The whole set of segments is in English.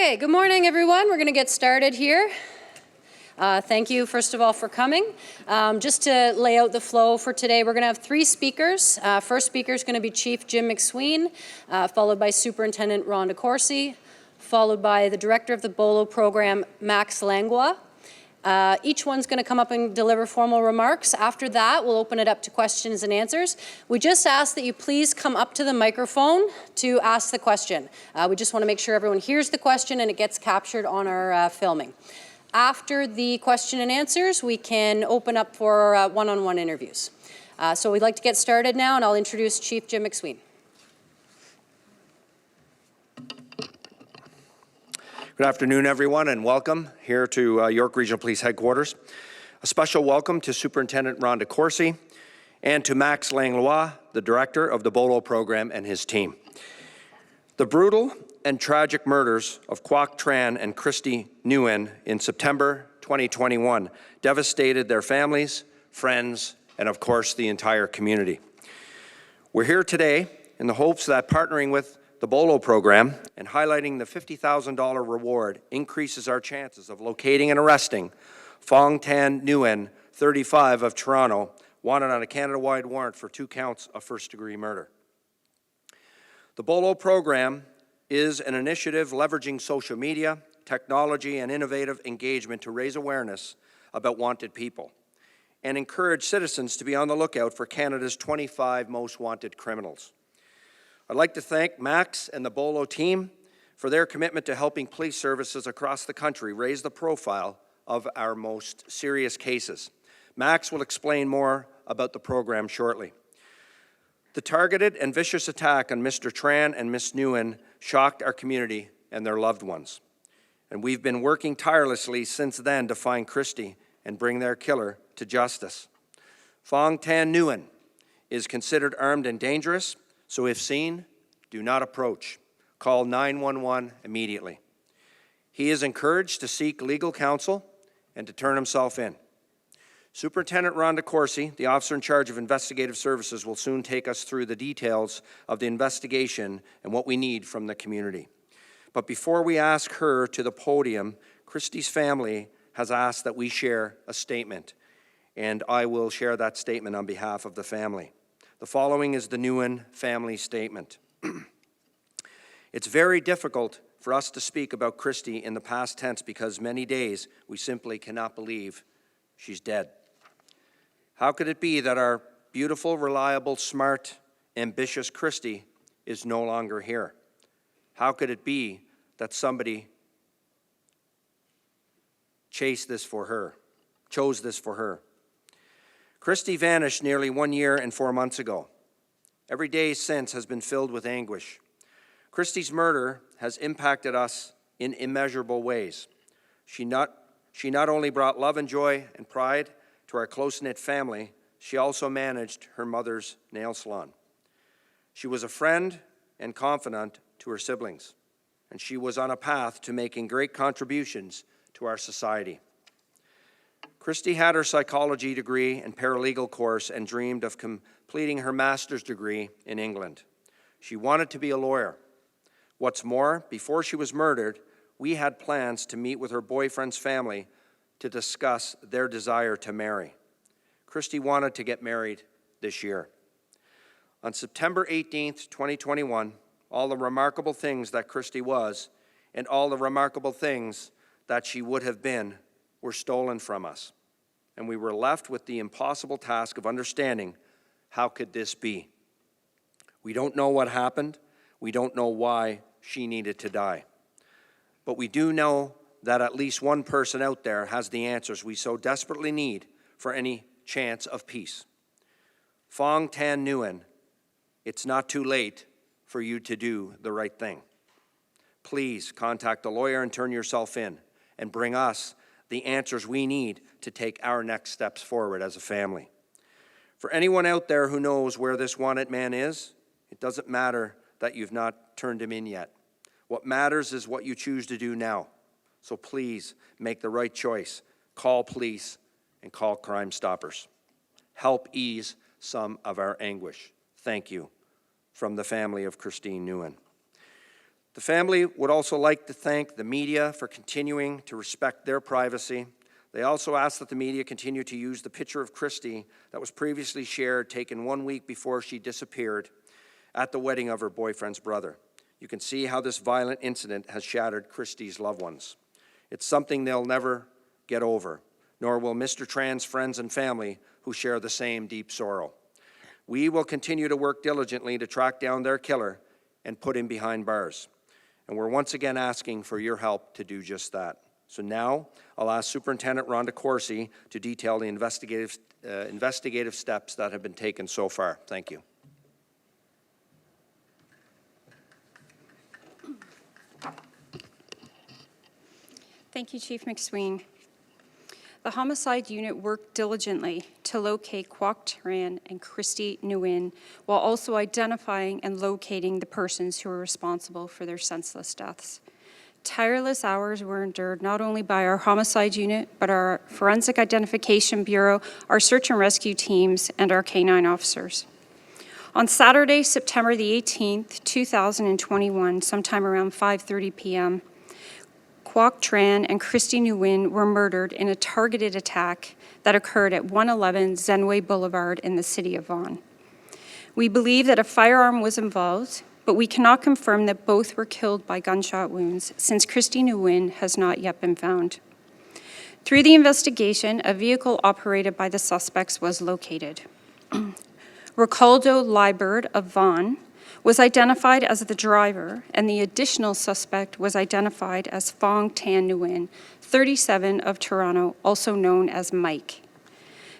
Okay, good morning, everyone. We're going to get started here. Thank you, first of all, for coming. Just to lay out the flow for today, we're going to have three speakers. First speaker is going to be Chief Jim McSween, followed by Superintendent Rhonda Corsi, followed by the Director of the BOLO Program, Max Langlois. Each one's going to come up and deliver formal remarks. After that, we'll open it up to questions and answers. We just ask that you please come up to the microphone to ask the question. We just want to make sure everyone hears the question and it gets captured on our filming. After the question and answers, we can open up for one-on-one interviews. So we'd like to get started now, and I'll introduce Chief Jim McSween. Good afternoon, everyone, and welcome here to York Regional Police Headquarters. A special welcome to Superintendent Rhonda Corsi and to Max Langlois, the Director of the BOLO Program, and his team. The brutal and tragic murders of Quoc Tran and Christy Nguyen in September 2021 devastated their families, friends, and of course the entire community. We're here today in the hopes that partnering with the BOLO program and highlighting the $50,000 reward increases our chances of locating and arresting Phuong Thanh Nguyen, 35, of Toronto, wanted on a Canada-wide warrant for 2 counts of first-degree murder. The BOLO program is an initiative leveraging social media, technology, and innovative engagement to raise awareness about wanted people and encourage citizens to be on the lookout for Canada's 25 most wanted criminals. I'd like to thank Max and the BOLO team for their commitment to helping police services across the country raise the profile of our most serious cases. Max will explain more about the program shortly. The targeted and vicious attack on Mr. Tran and Ms. Nguyen shocked our community and their loved ones. And we've been working tirelessly since then to find Christy and bring their killer to justice. Phuong Thanh Nguyen is considered armed and dangerous, so if seen, do not approach. Call 911 immediately. He is encouraged to seek legal counsel and to turn himself in. Superintendent Rhonda Corsi, the officer in charge of investigative services, will soon take us through the details of the investigation and what we need from the community. But before we ask her to the podium, Christy's family has asked that we share a statement, and I will share that statement on behalf of the family. The following is the Nguyen family statement. It's very difficult for us to speak about Christy in the past tense because many days we simply cannot believe she's dead. How could it be that our beautiful, reliable, smart, ambitious Christy is no longer here? How could it be that somebody chose this for her? Christy vanished nearly 1 year and 4 months ago. Every day since has been filled with anguish. Christy's murder has impacted us in immeasurable ways. She not only brought love and joy and pride to our close-knit family, she also managed her mother's nail salon. She was a friend and confidant to her siblings, and she was on a path to making great contributions to our society. Christy had her psychology degree and paralegal course and dreamed of completing her master's degree in England. She wanted to be a lawyer. What's more, before she was murdered, we had plans to meet with her boyfriend's family to discuss their desire to marry. Christy wanted to get married this year. On September 18th, 2021, all the remarkable things that Christy was and all the remarkable things that she would have been were stolen from us. And we were left with the impossible task of understanding, how could this be? We don't know what happened. We don't know why she needed to die. But we do know that at least one person out there has the answers we so desperately need for any chance of peace. Phuong Thanh Nguyen, it's not too late for you to do the right thing. Please contact a lawyer and turn yourself in and bring us the answers we need to take our next steps forward as a family. For anyone out there who knows where this wanted man is, it doesn't matter that you've not turned him in yet. What matters is what you choose to do now. So please make the right choice. Call police and call Crime Stoppers. Help ease some of our anguish. Thank you. From the family of Christine Nguyen. The family would also like to thank the media for continuing to respect their privacy. They also ask that the media continue to use the picture of Christy that was previously shared, taken 1 week before she disappeared at the wedding of her boyfriend's brother. You can see how this violent incident has shattered Christy's loved ones. It's something they'll never get over, nor will Mr. Tran's friends and family who share the same deep sorrow. We will continue to work diligently to track down their killer and put him behind bars. And we're once again asking for your help to do just that. So now I'll ask Superintendent Rhonda Coursey to detail the investigative steps that have been taken so far. Thank you. Thank you, Chief McSween. The Homicide Unit worked diligently to locate Quoc Tran and Christy Nguyen, while also identifying and locating the persons who were responsible for their senseless deaths. Tireless hours were endured not only by our Homicide Unit, but our Forensic Identification Bureau, our search and rescue teams, and our canine officers. On Saturday, September the 18th, 2021, sometime around 5:30 p.m., Quoc Tran and Christy Nguyen were murdered in a targeted attack that occurred at 111 Zenway Boulevard in the City of Vaughan. We believe that a firearm was involved, but we cannot confirm that both were killed by gunshot wounds since Christy Nguyen has not yet been found. Through the investigation, a vehicle operated by the suspects was located. Ricardo Liebert of Vaughan was identified as the driver, and the additional suspect was identified as Phuong Tan Nguyen, 37, of Toronto, also known as Mike.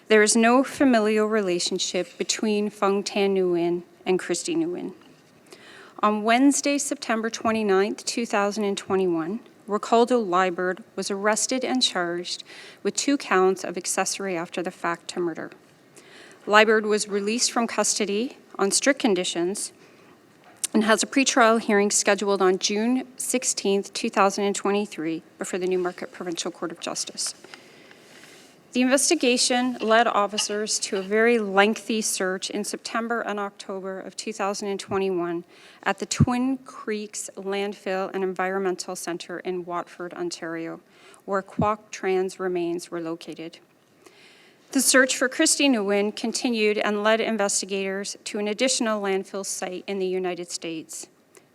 There is no familial relationship between Phuong Tan Nguyen and Christy Nguyen. On Wednesday, September 29, 2021, Ricardo Liebert was arrested and charged with 2 counts of accessory after the fact to murder. Liebert was released from custody on strict conditions and has a pretrial hearing scheduled on June 16, 2023, before the Newmarket Provincial Court of Justice. The investigation led officers to a very lengthy search in September and October of 2021 at the Twin Creeks Landfill and Environmental Centre in Watford, Ontario, where Quoc Tran's remains were located. The search for Christy Nguyen continued and led investigators to an additional landfill site in the United States.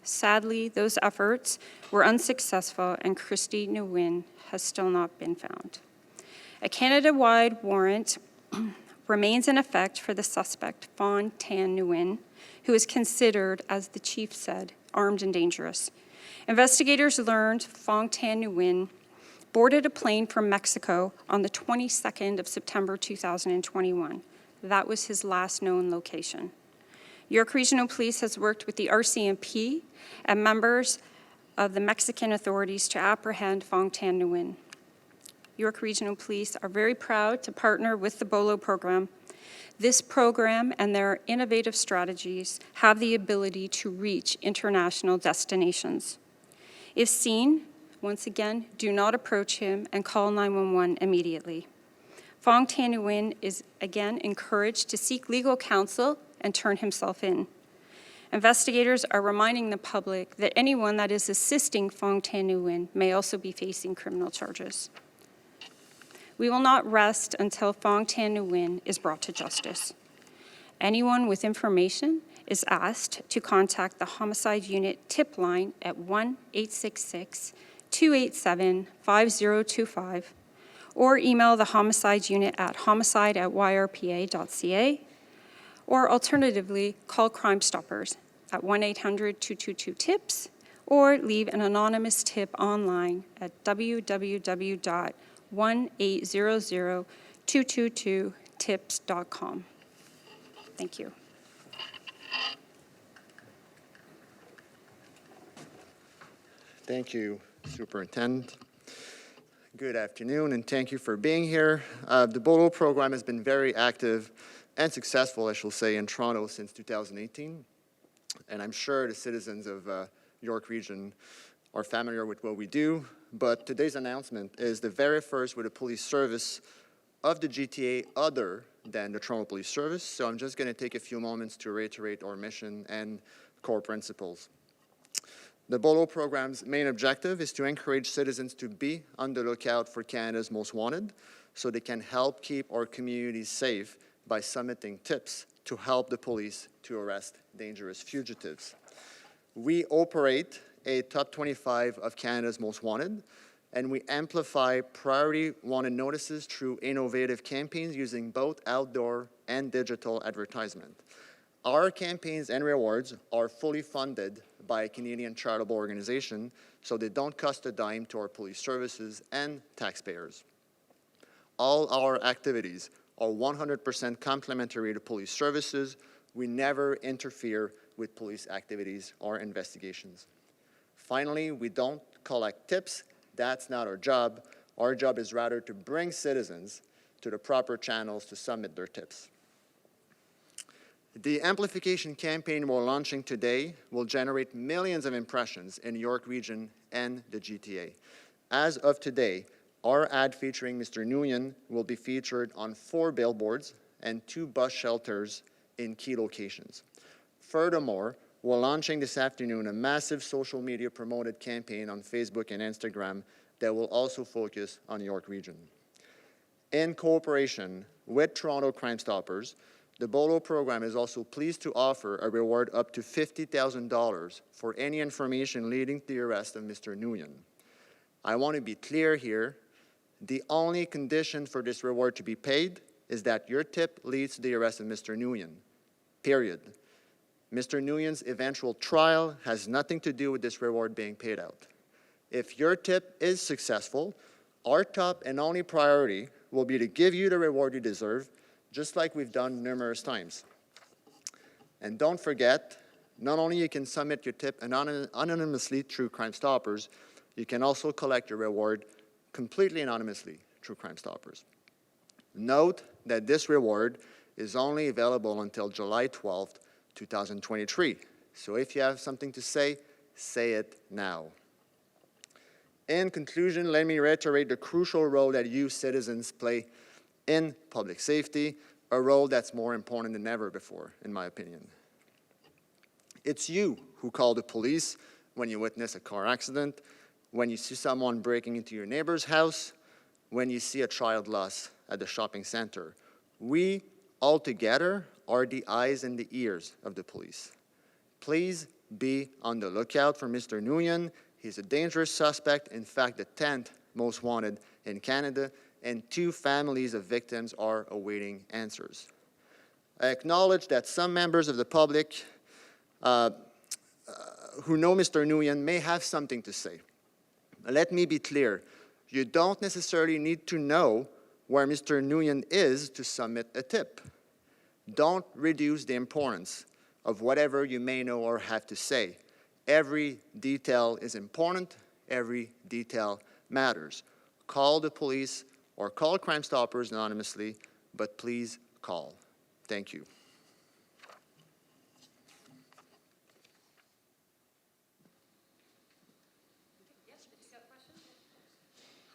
Sadly, those efforts were unsuccessful, and Christy Nguyen has still not been found. A Canada-wide warrant remains in effect for the suspect, Phuong Tan Nguyen, who is considered, as the chief said, armed and dangerous. Investigators learned Phuong Tan Nguyen boarded a plane from Mexico on the 22nd of September 2021. That was his last known location. York Regional Police has worked with the RCMP and members of the Mexican authorities to apprehend Phuong Tan Nguyen. York Regional Police are very proud to partner with the BOLO program. This program and their innovative strategies have the ability to reach international destinations. If seen, once again, do not approach him and call 911 immediately. Phuong Tan Nguyen is again encouraged to seek legal counsel and turn himself in. Investigators are reminding the public that anyone that is assisting Phuong Tan Nguyen may also be facing criminal charges. We will not rest until Phuong Tan Nguyen is brought to justice. Anyone with information is asked to contact the Homicide Unit tip line at 1-866-287-5025 or email the Homicide Unit at homicide@yrpa.ca, or alternatively, call Crime Stoppers at 1-800-222-TIPS or leave an anonymous tip online at www.1-800-222-TIPS.com. Thank you. Thank you, Superintendent. Good afternoon, and thank you for being here. The BOLO program has been very active and successful, I shall say, in Toronto since 2018. And I'm sure the citizens of York Region are familiar with what we do, but today's announcement is the very first with a police service of the GTA other than the Toronto Police Service. So I'm just going to take a few moments to reiterate our mission and core principles. The BOLO program's main objective is to encourage citizens to be on the lookout for Canada's most wanted so they can help keep our communities safe by submitting tips to help the police to arrest dangerous fugitives. We operate a top 25 of Canada's most wanted, and we amplify priority wanted notices through innovative campaigns using both outdoor and digital advertisement. Our campaigns and rewards are fully funded by a Canadian charitable organization, so they don't cost a dime to our police services and taxpayers. All our activities are 100% complementary to police services. We never interfere with police activities or investigations. Finally, we don't collect tips. That's not our job. Our job is rather to bring citizens to the proper channels to submit their tips. The amplification campaign we're launching today will generate millions of impressions in York Region and the GTA. As of today, our ad featuring Mr. Nguyen will be featured on 4 billboards and 2 bus shelters in key locations. Furthermore, we're launching this afternoon a massive social media promoted campaign on Facebook and Instagram that will also focus on York Region. In cooperation with Toronto Crime Stoppers, the BOLO program is also pleased to offer a reward up to $50,000 for any information leading to the arrest of Mr. Nguyen. I want to be clear here, the only condition for this reward to be paid is that your tip leads to the arrest of Mr. Nguyen, period. Mr. Nguyen's eventual trial has nothing to do with this reward being paid out. If your tip is successful, our top and only priority will be to give you the reward you deserve, just like we've done numerous times. And don't forget, not only you can submit your tip anonymously through Crime Stoppers, you can also collect your reward completely anonymously through Crime Stoppers. Note that this reward is only available until July 12th, 2023. So if you have something to say it now. In conclusion, let me reiterate the crucial role that you citizens play in public safety, a role that's more important than ever before, in my opinion. It's you who call the police when you witness a car accident, when you see someone breaking into your neighbor's house, when you see a child lost at the shopping center. We, all together, are the eyes and the ears of the police. Please be on the lookout for Mr. Nguyen. He's a dangerous suspect, in fact, the 10th most wanted in Canada, and 2 families of victims are awaiting answers. I acknowledge that some members of the public who know Mr. Nguyen may have something to say. Let me be clear. You don't necessarily need to know where Mr. Nguyen is to submit a tip. Don't reduce the importance of whatever you may know or have to say. Every detail is important. Every detail matters. Call the police or call Crime Stoppers anonymously, but please call. Thank you.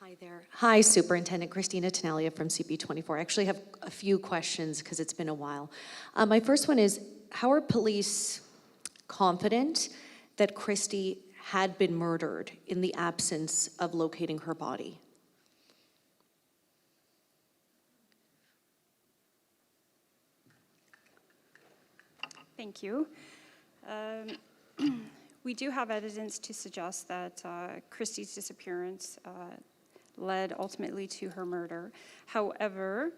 Hi there. Hi, Superintendent Christina Tenalia from CP24. I actually have a few questions because it's been a while. My first one is, how are police confident that Christy had been murdered in the absence of locating her body? Thank you. We do have evidence to suggest that Christy's disappearance led ultimately to her murder. However,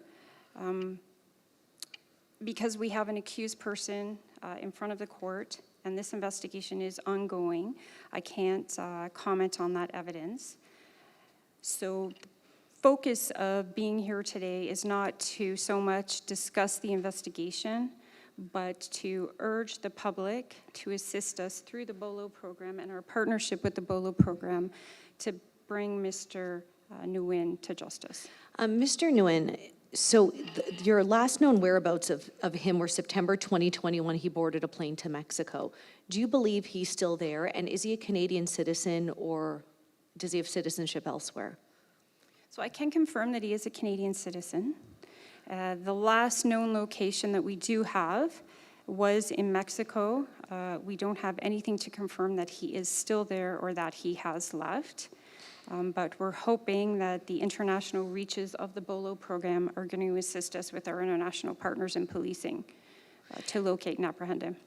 because we have an accused person in front of the court and this investigation is ongoing, I can't comment on that evidence. So the focus of being here today is not to so much discuss the investigation, but to urge the public to assist us through the BOLO program and our partnership with the BOLO program to bring Mr. Nguyen to justice. Mr. Nguyen, so your last known whereabouts of him were September 2021. He boarded a plane to Mexico. Do you believe he's still there? And is he a Canadian citizen or does he have citizenship elsewhere? So I can confirm that he is a Canadian citizen. The last known location that we do have was in Mexico. We don't have anything to confirm that he is still there or that he has left. But we're hoping that the international reaches of the BOLO program are going to assist us with our international partners in policing to locate and apprehend him.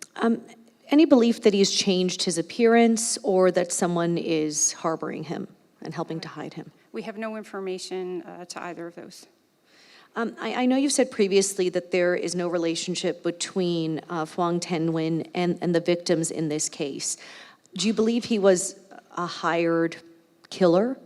Any belief that he's changed his appearance or that someone is harboring him and helping to hide him? We have no information to either of those. I know you said previously that there is no relationship between Phuong Thanh Nguyen and the victims in this case. Do you believe he was a hired killer?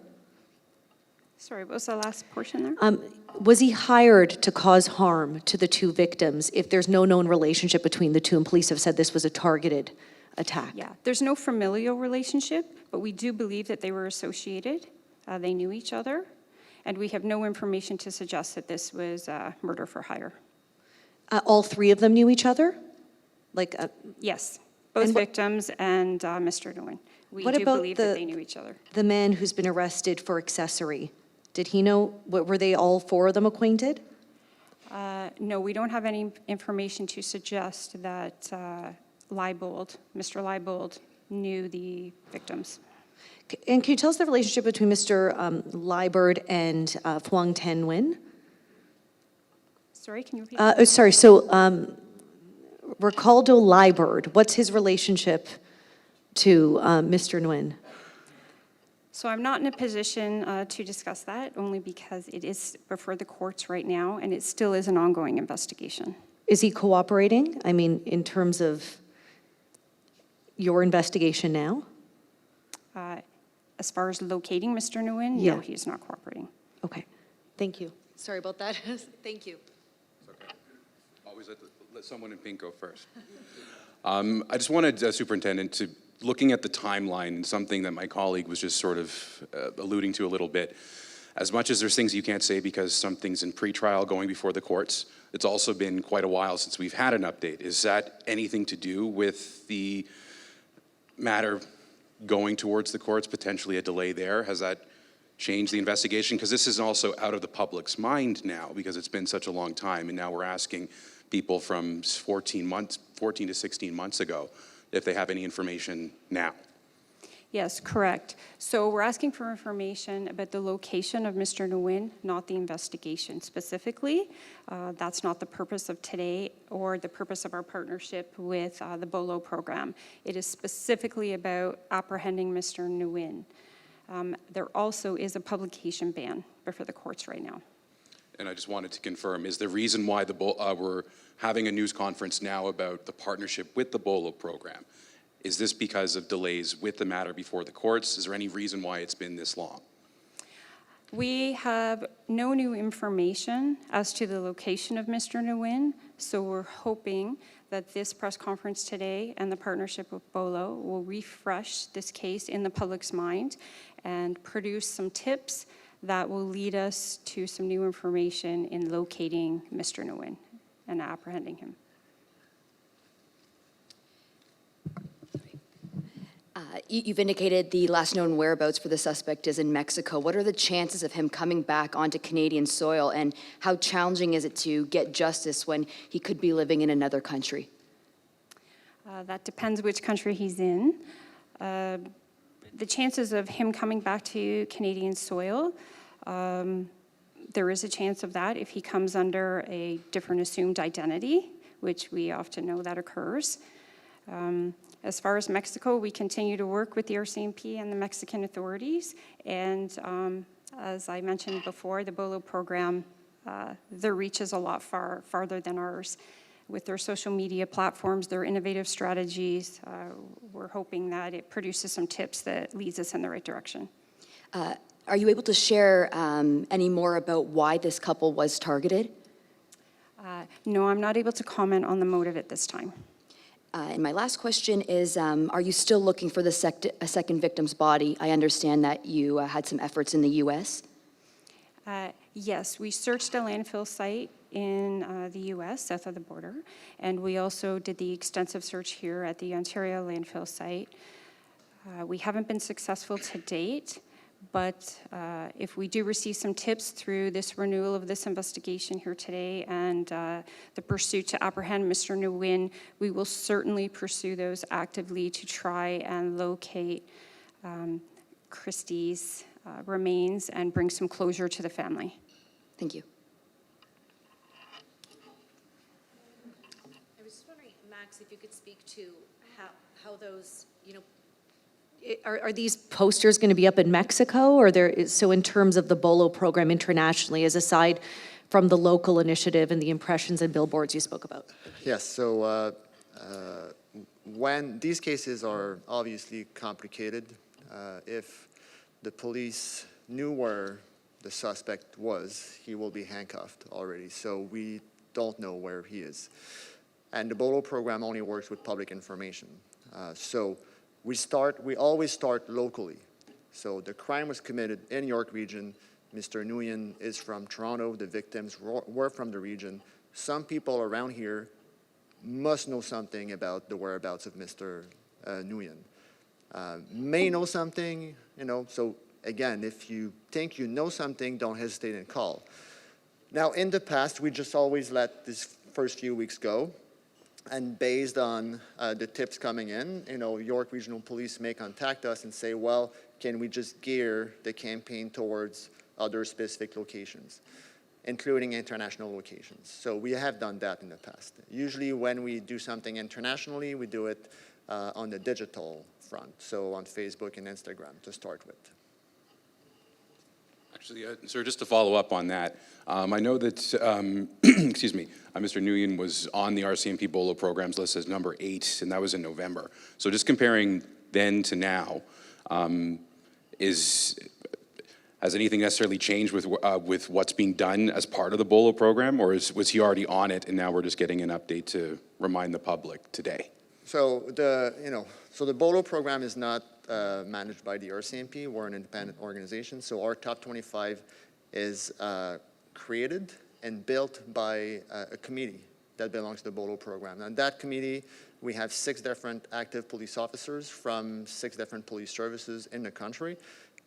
Sorry, what was the last portion there? Was he hired to cause harm to the two victims if there's no known relationship between the two and police have said this was a targeted attack? Yeah, there's no familial relationship, but we do believe that they were associated. They knew each other, and we have no information to suggest that this was murder for hire. All three of them knew each other? Yes, both And what- victims and Mr. Nguyen. We What do about believe that they knew each other. The man who's been arrested for accessory, did he know, were they all four of them acquainted? No, we don't have any information to suggest that Mr. Leibold knew the victims. And can you tell us the relationship between Mr. Liebert and Phuong Thanh Nguyen? Sorry, can you repeat? Sorry, so Recaldo Liebert, what's his relationship to Mr. Nguyen? So I'm not in a position to discuss that, only because it is before the courts right now, and it still is an ongoing investigation. Is he cooperating? I mean, in terms of your investigation now? As far as locating Mr. Nguyen, Yeah. no, he is not cooperating. Okay, thank you. Sorry about that. Thank you. Always let someone in pink go first. I just wanted, Superintendent, to, looking at the timeline and something that my colleague was just sort of alluding to a little bit, as much as there's things you can't say because something's in pretrial going before the courts, it's also been quite a while since we've had an update. Is that anything to do with the matter going towards the courts, potentially a delay there? Has that changed the investigation? Because this is also out of the public's mind now because it's been such a long time, and now we're asking people from 14 to 16 months ago if they have any information now. Yes, correct. So we're asking for information about the location of Mr. Nguyen, not the investigation specifically. That's not the purpose of today or the purpose of our partnership with the BOLO program. It is specifically about apprehending Mr. Nguyen. There also is a publication ban before the courts right now. And I just wanted to confirm, is the reason why we're having a news conference now about the partnership with the BOLO program, is this because of delays with the matter before the courts? Is there any reason why it's been this long? We have no new information as to the location of Mr. Nguyen, so we're hoping that this press conference today and the partnership with BOLO will refresh this case in the public's mind and produce some tips that will lead us to some new information in locating Mr. Nguyen and apprehending him. You've indicated the last known whereabouts for the suspect is in Mexico. What are the chances of him coming back onto Canadian soil, and how challenging is it to get justice when he could be living in another country? That depends which country he's in. The chances of him coming back to Canadian soil, there is a chance of that if he comes under a different assumed identity, which we often know that occurs. As far as Mexico, we continue to work with the RCMP and the Mexican authorities. And as I mentioned before, the BOLO program, their reach is a lot farther than ours. With their social media platforms, their innovative strategies, we're hoping that it produces some tips that leads us in the right direction. Are you able to share any more about why this couple was targeted? No, I'm not able to comment on the motive at this time. And my last question is, are you still looking for the second victim's body? I understand that you had some efforts in the U.S. Yes, we searched a landfill site in the U.S., south of the border, and we also did the extensive search here at the Ontario landfill site. We haven't been successful to date, But if we do receive some tips through this renewal of this investigation here today and the pursuit to apprehend Mr. Nguyen, we will certainly pursue those actively to try and locate Christy's remains and bring some closure to the family. Thank you. I was just wondering, Max, if you could speak to how those, are these posters going to be up in Mexico, or so in terms of the BOLO program internationally, as aside from the local initiative and the impressions and billboards you spoke about? Yes, so when these cases are obviously complicated, if the police knew where the suspect was, he will be handcuffed already. So we don't know where he is. And the BOLO program only works with public information. So we always start locally. So the crime was committed in York Region. Mr. Nguyen is from Toronto. The victims were from the region. Some people around here must know something about the whereabouts of Mr. Nguyen. May know something, so again, if you think you know something, don't hesitate and call. Now, in the past, we just always let these first few weeks go. And based on the tips coming in, York Regional Police may contact us and say, well, can we just gear the campaign towards other specific locations, including international locations. So we have done that in the past. Usually when we do something internationally, we do it on the digital front, so on Facebook and Instagram to start with. Actually, sir, just to follow up on that, I know that, excuse me, Mr. Nguyen was on the RCMP BOLO programs list as number 8, and that was in November. So just comparing then to now, has anything necessarily changed with what's being done as part of the BOLO program, or was he already on it and now we're just getting an update to remind the public today? So the BOLO program is not managed by the RCMP. We're an independent organization. So our top 25 is created and built by a committee that belongs to the BOLO program. And that committee, we have 6 different active police officers from 6 different police services in the country.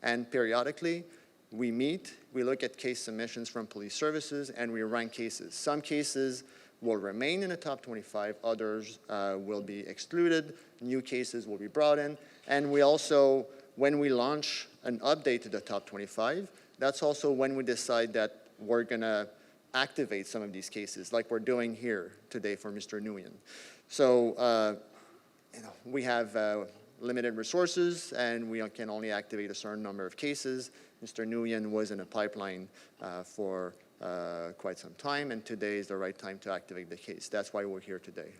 And periodically, we meet, we look at case submissions from police services, and we rank cases. Some cases will remain in the top 25, others will be excluded, new cases will be brought in, and we also, when we launch an update to the top 25, that's also when we decide that we're gonna activate some of these cases, like we're doing here today for Mr. Nguyen. So, we have limited resources, and we can only activate a certain number of cases. Mr. Nguyen was in a pipeline for quite some time, and today is the right time to activate the case. That's why we're here today.